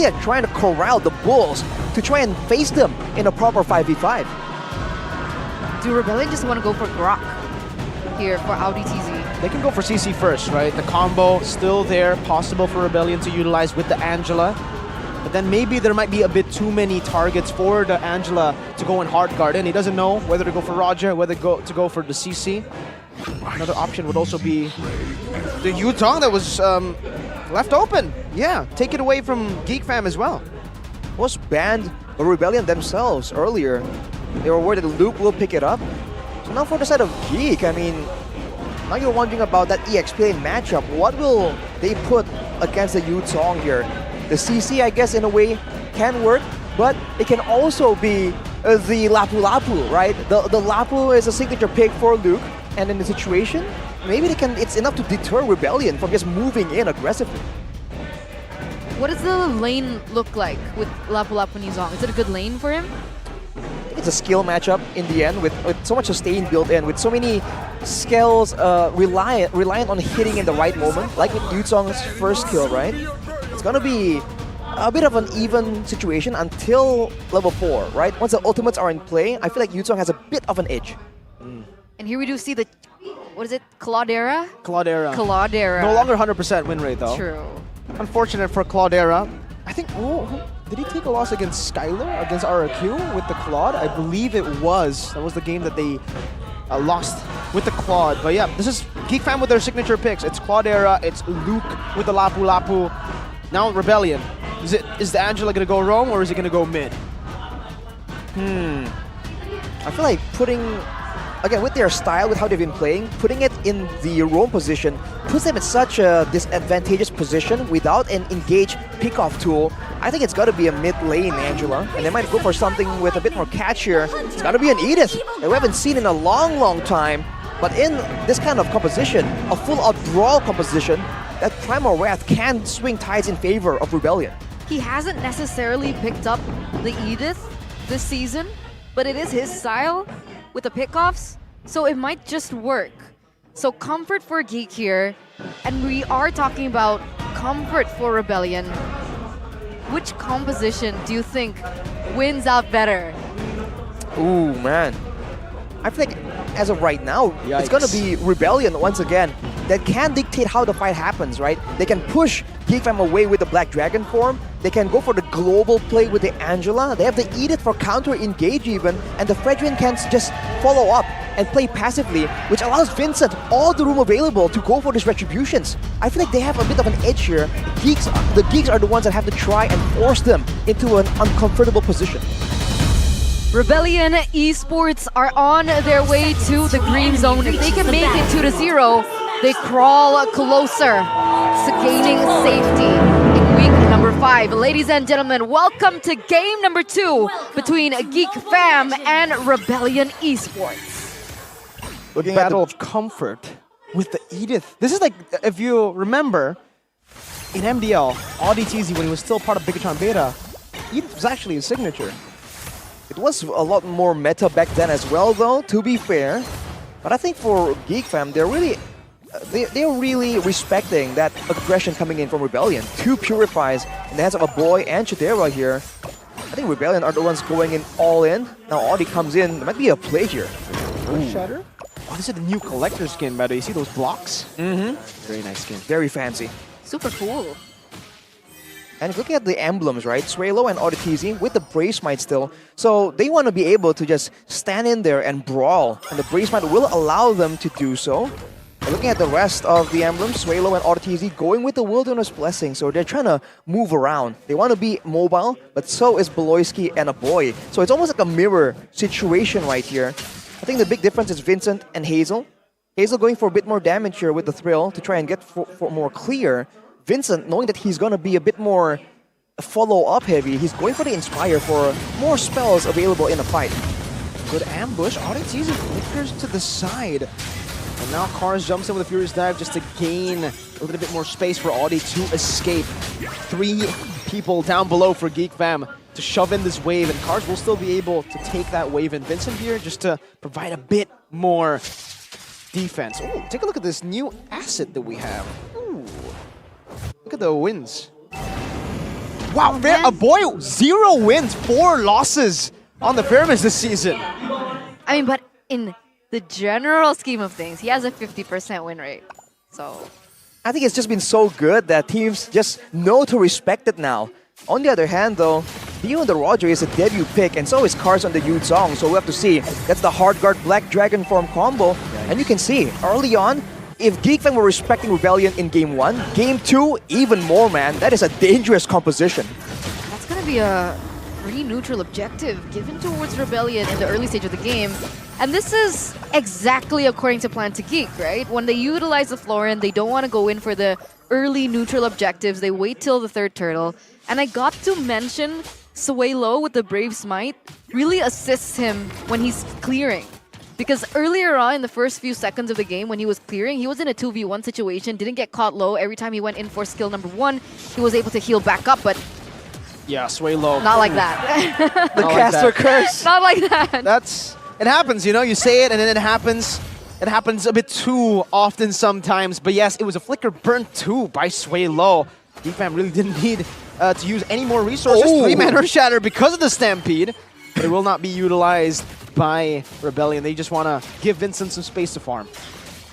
Immediate trying to corral the Bulls to try and face them in a proper 5v5. Do Rebellion just want to go for Grok here for Audi TZ? They can go for CC first, right? The combo still there, possible for Rebellion to utilize with the Angela. But then maybe there might be a bit too many targets for the Angela to go in hard guard, and he doesn't know whether to go for Roger, whether to go for the CC. Another option would also be the Yutong that was left open. Yeah, take it away from Geek Fam as well. Was banned the Rebellion themselves earlier. They were worried that Luke will pick it up. So now for the side of Geek, I mean, now you're wondering about that EXP lane matchup. What will they put against the Yutong here? The CC, I guess, in a way, can work, but it can also be the Lapu Lapu, right? The Lapu is a signature pick for Luke, and in the situation, maybe it's enough to deter Rebellion from just moving in aggressively. What does the lane look like with Lapu Lapu Nizong? Is it a good lane for him? I think it's a skill matchup in the end with so much sustain built in, with so many skills reliant on hitting in the right moment, like with Yutong's first kill, right? It's gonna be a bit of an even situation until level 4, right? Once the ultimates are in play, I feel like Yutong has a bit of an edge. And here we do see the, what is it, Claudera? Claudera. Claudera. No longer 100% win rate though. True. Unfortunate for Claudera. I think, did he take a loss against Skylar, against RRQ with the Claude? I believe it was. That was the game that they lost with the Claude. But yeah, this is Geek Fam with their signature picks. It's Claudera, it's Luke with the Lapu Lapu. Now Rebellion. Is the Angela gonna go roam or is it gonna go mid? I feel like putting, again, with their style, with how they've been playing, putting it in the roam position puts them in such a disadvantageous position without an engaged pick-off tool. I think it's got to be a mid-lane Angela, and they might go for something with a bit more catch here. It's got to be an Edith that we haven't seen in a long, long time. But in this kind of composition, a full-out brawl composition, that Primal Wrath can swing tides in favor of Rebellion. He hasn't necessarily picked up the Edith this season, but it is his style with the pickoffs, so it might just work. So comfort for Geek here, and we are talking about comfort for Rebellion. Which composition do you think wins out better? Ooh, man. I feel like as of right now, Yikes. It's gonna be Rebellion once again that can dictate how the fight happens, right? They can push Geek Fam away with the Black Dragon form. They can go for the global play with the Angela. They have the Edith for counter-engage even, and the Fredrin can just follow up and play passively, which allows Vincent all the room available to go for these retributions. I feel like they have a bit of an edge here. The Geeks are the ones that have to try and force them into an uncomfortable position. Rebellion Esports are on their way to the green zone. If they can make it to the 0, they crawl closer to gaining safety in week number 5. Ladies and gentlemen, welcome to game number 2 between Geek Fam and Rebellion Esports. Looking at Battle of comfort with the Edith. This is like, if you remember, in MDL, AudiTZ, when he was still part of Bigatron Beta, Edith was actually his signature. It was a lot more meta back then as well, though, to be fair. But I think for Geek Fam, they're really respecting that aggression coming in from Rebellion. 2 Purifies in the hands of a boy and Chidera here. I think Rebellion are the ones going in all in. Now Audi comes in. There might be a play here. Shatter? Oh, this is the new collector skin, by the way. You see those blocks? Very nice skin. Very fancy. Super cool. And if looking at the emblems, right? Swalo and Auditizi with the Brace Might still. So they want to be able to just stand in there and brawl. And the Brace Might will allow them to do so. And looking at the rest of the emblems, Swalo and Auditizi going with the Wilderness Blessing. So they're trying to move around. They want to be mobile, but so is Beloyski and a boy. So it's almost like a mirror situation right here. I think the big difference is Vincent and Hazel. Hazel going for a bit more damage here with the Thrill to try and get for more clear. Vincent, knowing that he's going to be a bit more follow-up heavy, he's going for the Inspire for more spells available in a fight. Good ambush. Auditizi flickers to the side. And now Cars jumps in with a Furious Dive just to gain a little bit more space for Audi to escape. 3 people down below for Geek Fam to shove in this wave, and Cars will still be able to take that wave. And Vincent here just to provide a bit more defense. Ooh, take a look at this new asset that we have. Ooh. Look at the wins. Wow, Oh, fair, man. a boy, 0 wins, 4 losses on the Fairness this season. I mean, but in the general scheme of things, he has a 50% win rate. So I think it's just been so good that teams just know to respect it now. On the other hand, though, Dio and the Roger is a debut pick, and so is Cars on the Yuzong, so we'll have to see. That's the hard guard Black Dragon form combo, and you can see, early on, if Geek Fam were respecting Rebellion in Game 1, Game 2, even more, man. That is a dangerous composition. that's going to be a pretty neutral objective given towards Rebellion in the early stage of the game. And this is exactly according to plan to Geek, right? When they utilize the Florin, they don't want to go in for the early neutral objectives. They wait till the third turtle. And I got to mention Suelo with the Brave Smite really assists him when he's clearing. Because earlier on in the first few seconds of the game when he was clearing, he was in a 2v1 situation, didn't get caught low. Every time he went in for skill number 1, he was able to heal back up, but Yeah, sway low. not like that. The Not like caster that. curse. Not like that. It happens, you know, you say it and then it happens. It happens a bit too often sometimes. But yes, it was a flicker burnt too by Sway Low. Defam really didn't need to use any more resources. Oh. 3-man Earth Shatter because of the Stampede. But it will not be utilized by Rebellion. They just want to give Vincent some space to farm.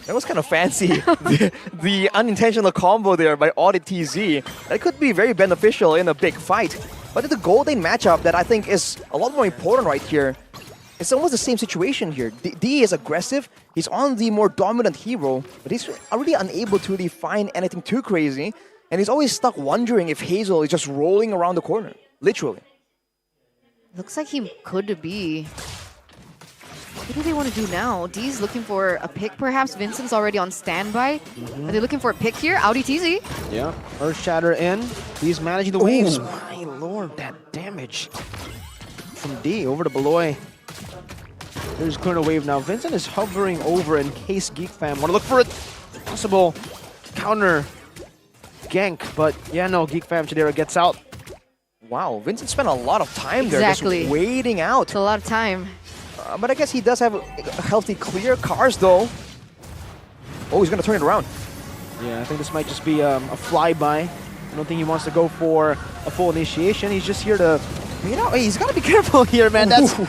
That was kind of fancy. the unintentional combo there by Audit TZ. That could be very beneficial in a big fight. But it's the golden matchup that I think is a lot more important right here. It's almost the same situation here. D is aggressive. He's on the more dominant hero, but he's already unable to really find anything too crazy. And he's always stuck wondering if Hazel is just rolling around the corner. Literally. Looks like he could be. What do they want to do now? D's looking for a pick, perhaps. Vincent's already on standby. Are they looking for a pick here? Audi TZ. Yeah. Earth Shatter in. He's managing the waves. My lord, that damage from D over to Beloy. There's clearing a wave now. Vincent is hovering over in case Geek Fam want to look for a possible counter gank. But yeah, no, Geek Fam Chidera gets out. Wow, Vincent spent a lot of time there Exactly. just waiting out. It's a lot of time. But I guess he does have a healthy clear. Cars, though. Oh, he's going to turn it around. Yeah, I think this might just be a flyby. I don't think he wants to go for a full initiation. He's just here to, you know, he's got to be careful here, man. That's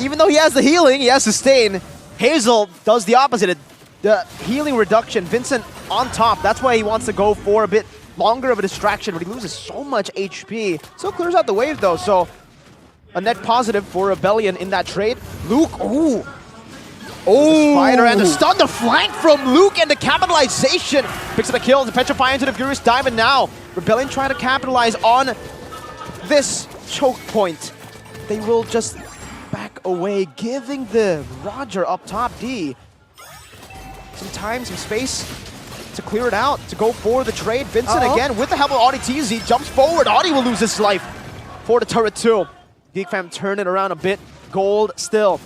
even though he has the healing, he has sustain. Hazel does the opposite. The healing reduction, Vincent on top. That's why he wants to go for a bit longer of a distraction, but he loses so much HP. Still clears out the wave, though, so a net positive for Rebellion in that trade. Luke, ooh. Oh, Spider and the stun, the flank from Luke and the capitalization. Picks up a kill, the Petrify into the Furious Diamond now. Rebellion trying to capitalize on this choke point. They will just back away, giving the Roger up top D some time, some space to clear it out, to go for the trade. Vincent again with the help of Audi TZ jumps forward. Audi will lose his life for the turret too. Geek Fam turn it around a bit. Gold still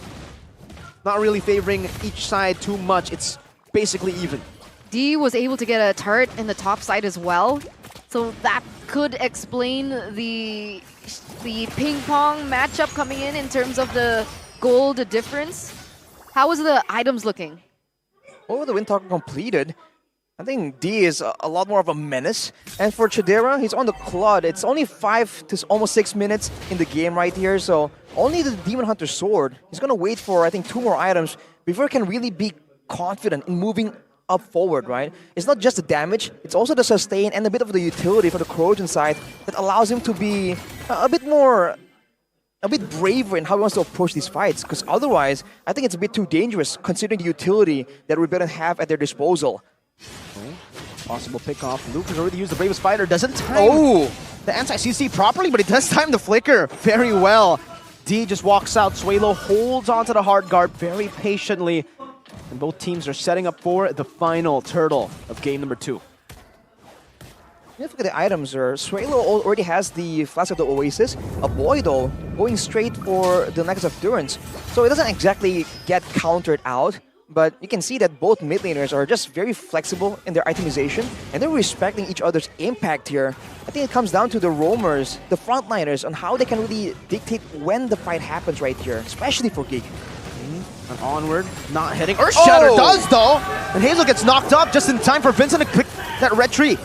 not really favoring each side too much. It's basically even. D was able to get a turret in the top side as well. So that could explain the ping pong matchup coming in terms of the gold difference. How is the items looking? Oh, the Wind Talker completed. I think D is a lot more of a menace. And for Chidera, he's on the Claude. It's only 5 to almost 6 minutes in the game right here, so only the Demon Hunter Sword. He's going to wait for, I think, 2 more items before he can really be confident in moving up forward, right? It's not just the damage, it's also the sustain and a bit of the utility for the Corrosion side that allows him to be a bit braver in how he wants to approach these fights, because otherwise, I think it's a bit too dangerous considering the utility that Rebellion have at their disposal. Possible pick off. Luke has already used the Bravest Fighter. Doesn't time the anti-CC properly, but he does time the flicker very well. D just walks out. Suelo holds onto the hard guard very patiently. And both teams are setting up for the final turtle of game number 2. If you look at the items, Suelo already has the Flask of the Oasis. A boy, though, going straight for the Necklace of Durance. So it doesn't exactly get countered out. But you can see that both mid laners are just very flexible in their itemization, and they're respecting each other's impact here. I think it comes down to the roamers, the frontliners, on how they can really dictate when the fight happens right here, especially for Geek. And onward, not hitting. Earth Shatter does, though! And Hazel gets knocked up just in time for Vincent to click that red tree.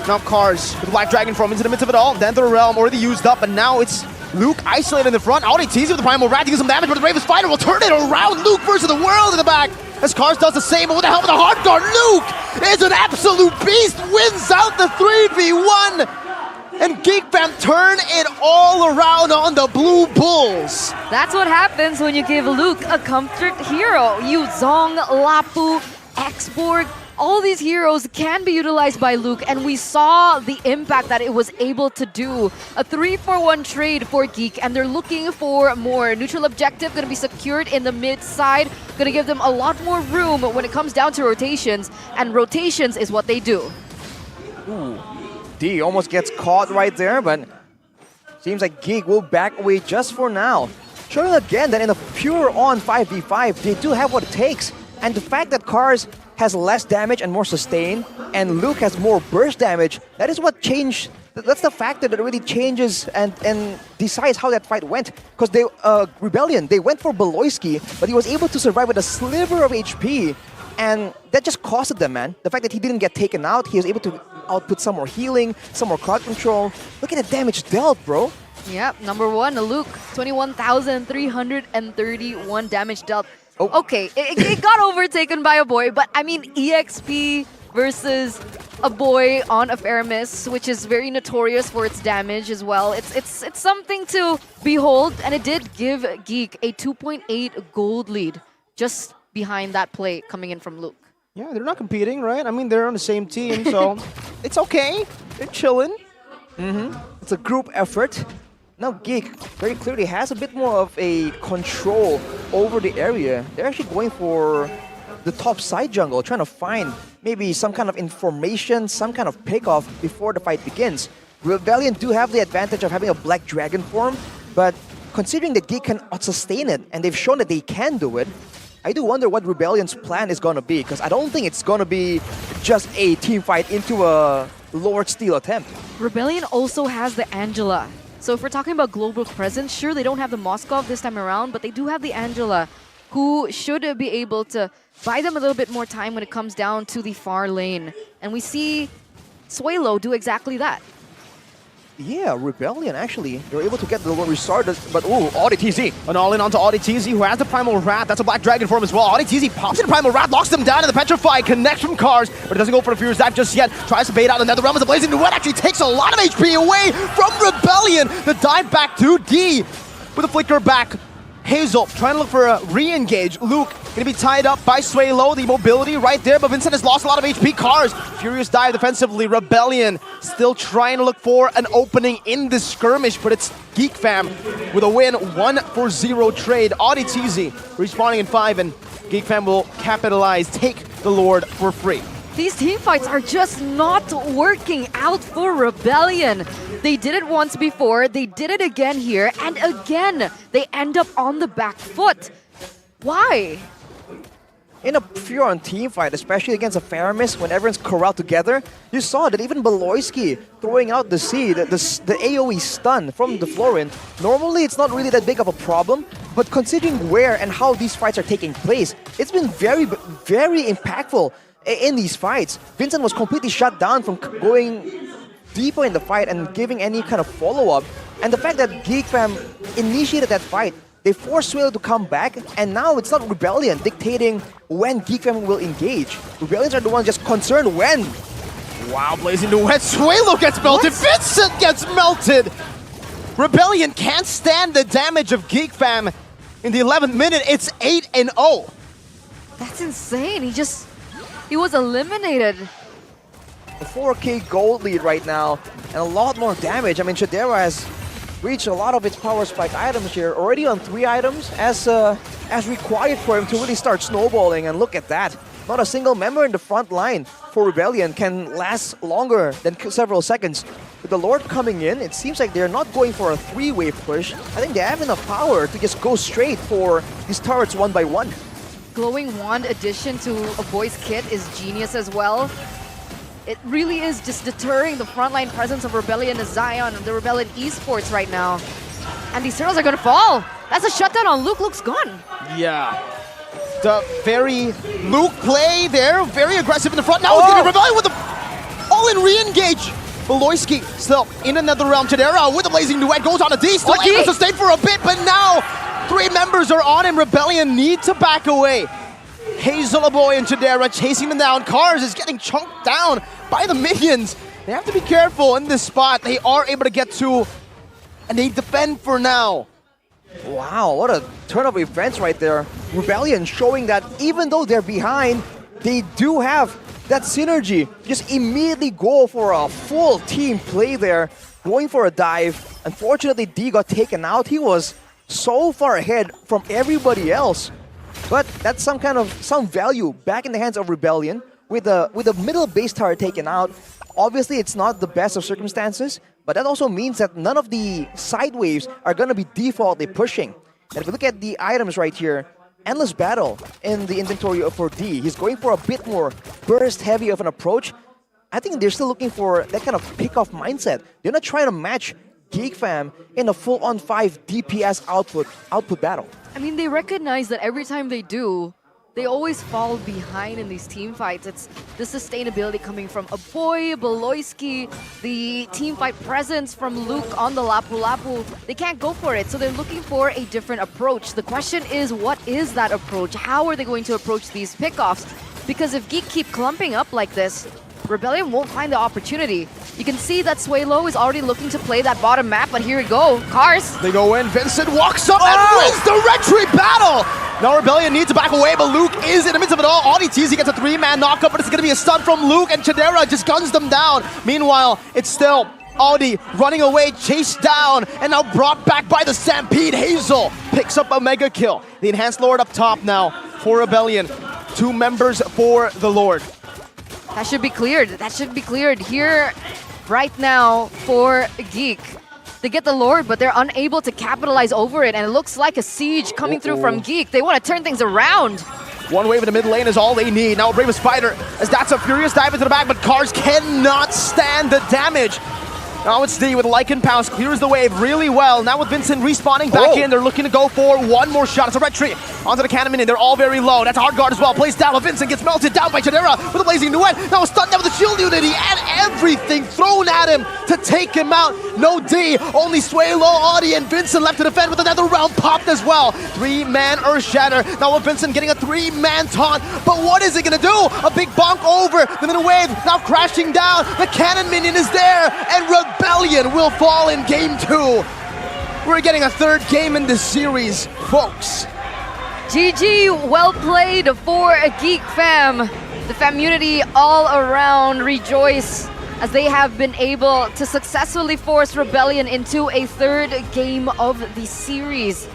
Now Cars with Black Dragon form into the midst of it all. Then the Realm already used up, but now it's Luke isolated in the front. ODTZ with the Primal Rat to get some damage, but the Bravest Fighter will turn it around. Luke versus the world in the back. As Cars does the same, but with the help of the hard guard, Luke is an absolute beast, wins out the 3v1. And Geek Fam turn it all around on the Blue Bulls. That's what happens when you give Luke a comfort hero. Yu Zong, Lapu, Xborg, all these heroes can be utilized by Luke, and we saw the impact that it was able to do. A 3-for-1 trade for Geek, and they're looking for more. Neutral objective going to be secured in the mid side, going to give them a lot more room when it comes down to rotations, and rotations is what they do. Ooh. D almost gets caught right there, but seems like Geek will back away just for now. Showing again that in a pure on 5v5, they do have what it takes. And the fact that Cars has less damage and more sustain, and Luke has more burst damage, that is what changed. That's the factor that really changes and decides how that fight went. Because they, Rebellion, they went for Beloyski, but he was able to survive with a sliver of HP. And that just costed them, man. The fact that he didn't get taken out, he was able to output some more healing, some more crowd control. Look at the damage dealt, bro. Yep, number one, Luke, 21,331 damage dealt. Oh. Okay, it got overtaken by a boy, but I mean, EXP versus a boy on a Faramis, which is very notorious for its damage as well. It's something to behold, and it did give Geek a 2.8 gold lead just behind that play coming in from Luke. Yeah, they're not competing, right? I mean, they're on the same team, so it's okay. They're chilling. It's a group effort. Now Geek very clearly has a bit more of a control over the area. They're actually going for the top side jungle, trying to find maybe some kind of information, some kind of pickoff before the fight begins. Rebellion do have the advantage of having a Black Dragon form, but considering that Geek can sustain it, and they've shown that they can do it, I do wonder what Rebellion's plan is going to be, because I don't think it's going to be just a team fight into a Lord Steel attempt. Rebellion also has the Angela. So if we're talking about global presence, sure, they don't have the Moskov this time around, but they do have the Angela, who should be able to buy them a little bit more time when it comes down to the far lane. And we see Suelo do exactly that. Yeah, Rebellion actually, they're able to get the one restarted, but ooh, ODTZ. An all-in onto ODTZ, who has the Primal Rat. That's a Black Dragon form as well. ODTZ pops in the Primal Rat, locks them down in the Petrify, connects from Cars, but it doesn't go for the Furious Dive just yet. Tries to bait out another Realm as a Blazing Duet, actually takes a lot of HP away from Rebellion. The dive back to D with a flicker back. Hazel trying to look for a re-engage. Luke gonna be tied up by Suelo, the mobility right there, but Vincent has lost a lot of HP. Cars, Furious Dive defensively. Rebellion still trying to look for an opening in this skirmish, but it's Geek Fam with a win, 1-for-0 trade. ODTZ respawning in 5, and Geek Fam will capitalize, take the Lord for free. These team fights are just not working out for Rebellion. They did it once before, they did it again here, and again, they end up on the back foot. Why? In a pure on team fight, especially against a Faramis, when everyone's corralled together, you saw that even Beloyski throwing out the C, the AoE stun from the Florin, normally it's not really that big of a problem, but considering where and how these fights are taking place, it's been very, very impactful in these fights. Vincent was completely shut down from going deeper in the fight and giving any kind of follow-up. And the fact that Geek Fam initiated that fight, they forced Suelo to come back, and now it's not Rebellion dictating when Geek Fam will engage. Rebellions are the ones just concerned when. Wow, Blazing Duet, Suelo gets melted, Vincent gets melted! Rebellion can't stand the damage of Geek Fam. In the 11th minute, it's 8-0. That's insane, he was eliminated. A 4k gold lead right now, and a lot more damage. I mean, Shadera has reached a lot of its power spike items here, already on 3 items, as required for him to really start snowballing, and look at that. Not a single member in the front line for Rebellion can last longer than several seconds. With the Lord coming in, it seems like they're not going for a 3-wave push. I think they have enough power to just go straight for these turrets one by one. Glowing Wand addition to a boy's kit is genius as well. It really is just deterring the frontline presence of Rebellion as Zion, the Rebellion esports right now. And these turtles are gonna fall. That's a shutdown on Luke. Luke's gone. Yeah. The very Luke play there, very aggressive in the front. Now it's gonna be Rebellion with the... All in re-engage. Beloyski still in another round. Chidera with a blazing duet goes on a D. Still able to stay for a bit, but now 3 members are on him. Rebellion need to back away. Hazelboy and Chidera chasing them down. Cars is getting chunked down by the minions. They have to be careful in this spot. They are able to get to, and they defend for now. Wow, what a turn of events right there. Rebellion showing that even though they're behind, they do have that synergy. Just immediately go for a full team play there, going for a dive. Unfortunately, D got taken out. He was so far ahead from everybody else. But that's some value back in the hands of Rebellion with the middle base tower taken out. Obviously, it's not the best of circumstances, but that also means that none of the side waves are going to be defaultly pushing. And if you look at the items right here, Endless Battle in the inventory for D. He's going for a bit more burst heavy of an approach. I think they're still looking for that kind of pick-off mindset. They're not trying to match Geek Fam in a full-on 5 DPS output battle. I mean, they recognize that every time they do, they always fall behind in these team fights. It's the sustainability coming from Aboy, Beloyski, the team fight presence from Luke on the Lapu Lapu. They can't go for it, so they're looking for a different approach. The question is, what is that approach? How are they going to approach these pickoffs? Because if Geek keep clumping up like this, Rebellion won't find the opportunity. You can see that Swaylo is already looking to play that bottom map, but here we go. Cars. They go in. Vincent walks up and wins the retreat battle. Now Rebellion needs to back away, but Luke is in the midst of it all. Auditz gets a 3-man knockup, but it's going to be a stun from Luke, and Chidera just guns them down. Meanwhile, it's still Audi running away, chased down, and now brought back by the Stampede. Hazel picks up a mega kill. The Enhanced Lord up top now for Rebellion. 2 members for the Lord. That should be cleared. That should be cleared here right now for Geek. They get the Lord, but they're unable to capitalize over it, and it looks like a siege coming through from Geek. They want to turn things around. 1 wave in the mid lane is all they need. Now Brave Spider, as that's a furious dive into the back, but Cars cannot stand the damage. Now it's D with Lycan Pounce, clears the wave really well. Now with Vincent respawning back in, they're looking to go for one more shot. It's a retreat onto the cannon minion. They're all very low. That's a hard guard as well. Plays down, Vincent gets melted down by Chidera with a blazing duet. Now a stun down with the shield unity and everything thrown at him to take him out. No D, only Swaylo, Audi, and Vincent left to defend with another round popped as well. 3-man Earth Shatter. Now with Vincent getting a 3-man taunt. But what is it gonna do? A big bonk over the middle wave, now crashing down. The cannon minion is there, and Rebellion will fall in game 2. We're getting a 3rd game in this series, folks. GG, well played for a Geek Fam. The Famunity all around rejoice as they have been able to successfully force Rebellion into a 3rd game of the series.